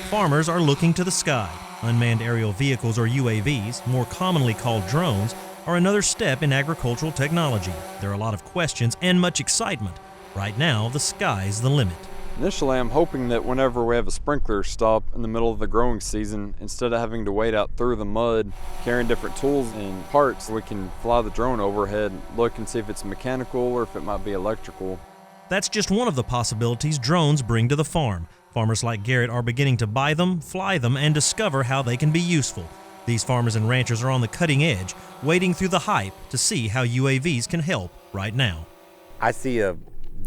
Farmers are looking to the sky. Unmanned aerial vehicles, or UAVs, more commonly called drones, are another step in agricultural technology. There are a lot of questions and much excitement. Right now, the sky's the limit. Initially, I'm hoping that whenever we have a sprinkler stop in the middle of the growing season, instead of having to wade out through the mud, carrying different tools and parts, we can fly the drone overhead, look and see if it's mechanical or if it might be electrical. That's just one of the possibilities drones bring to the farm. Farmers like Garrett are beginning to buy them, fly them, and discover how they can be useful. These farmers and ranchers are on the cutting edge, wading through the hype to see how UAVs can help right now. I see a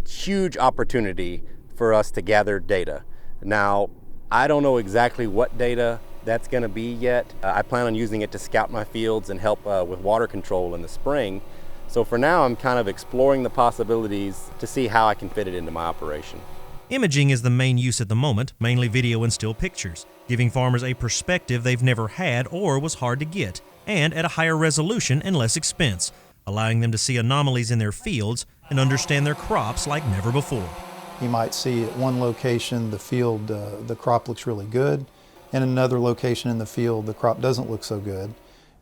huge opportunity for us to gather data. Now, I don't know exactly what data that's going to be yet. I plan on using it to scout my fields and help with water control in the spring. So for now, I'm kind of exploring the possibilities to see how I can fit it into my operation. Imaging is the main use at the moment, mainly video and still pictures, giving farmers a perspective they've never had or was hard to get, and at a higher resolution and less expense, allowing them to see anomalies in their fields and understand their crops like never before. You might see at one location the field, the crop looks really good, and another location in the field the crop doesn't look so good.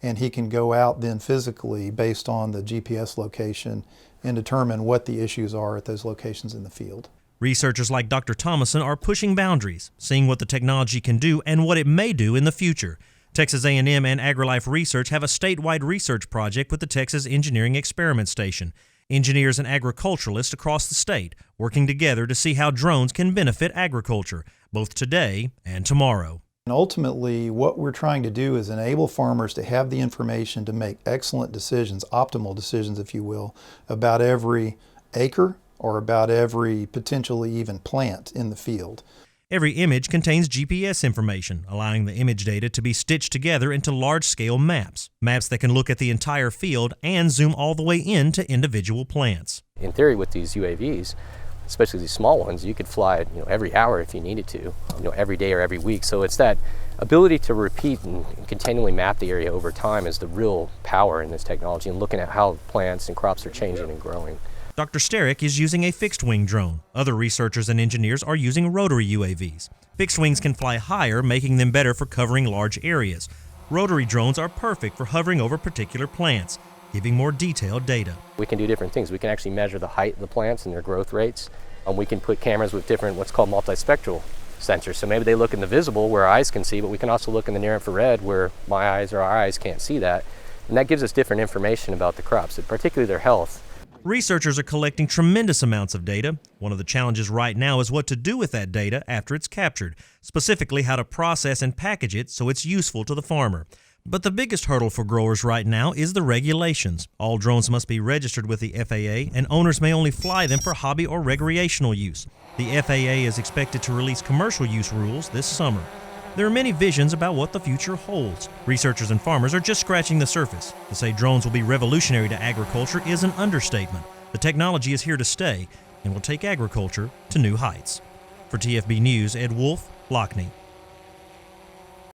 And he can go out then physically based on the GPS location and determine what the issues are at those locations in the field. Researchers like Dr. Thomason are pushing boundaries, seeing what the technology can do and what it may do in the future. Texas A&M and AgriLife Research have a statewide research project with the Texas Engineering Experiment Station. Engineers and agriculturalists across the state working together to see how drones can benefit agriculture, both today and tomorrow. And ultimately, what we're trying to do is enable farmers to have the information to make excellent decisions, optimal decisions, if you will, about every acre or about every potentially even plant in the field. Every image contains GPS information, allowing the image data to be stitched together into large-scale maps that can look at the entire field and zoom all the way into individual plants. In theory, with these UAVs, especially these small ones, you could fly it, every hour if you needed to, every day or every week. So it's that ability to repeat and continually map the area over time is the real power in this technology, and looking at how plants and crops are changing and growing. Dr. Sterick is using a fixed-wing drone. Other researchers and engineers are using rotary UAVs. Fixed wings can fly higher, making them better for covering large areas. Rotary drones are perfect for hovering over particular plants, giving more detailed data. We can do different things. We can actually measure the height of the plants and their growth rates. We can put cameras with different what's called multispectral sensors. So maybe they look in the visible where our eyes can see, but we can also look in the near infrared where my eyes or our eyes can't see that. And that gives us different information about the crops, particularly their health. Researchers are collecting tremendous amounts of data. One of the challenges right now is what to do with that data after it's captured, specifically how to process and package it so it's useful to the farmer. But the biggest hurdle for growers right now is the regulations. All drones must be registered with the FAA, and owners may only fly them for hobby or recreational use. The FAA is expected to release commercial use rules this summer. There are many visions about what the future holds. Researchers and farmers are just scratching the surface. To say drones will be revolutionary to agriculture is an understatement. The technology is here to stay and will take agriculture to new heights. For TFB News, Ed Wolf, Lockney.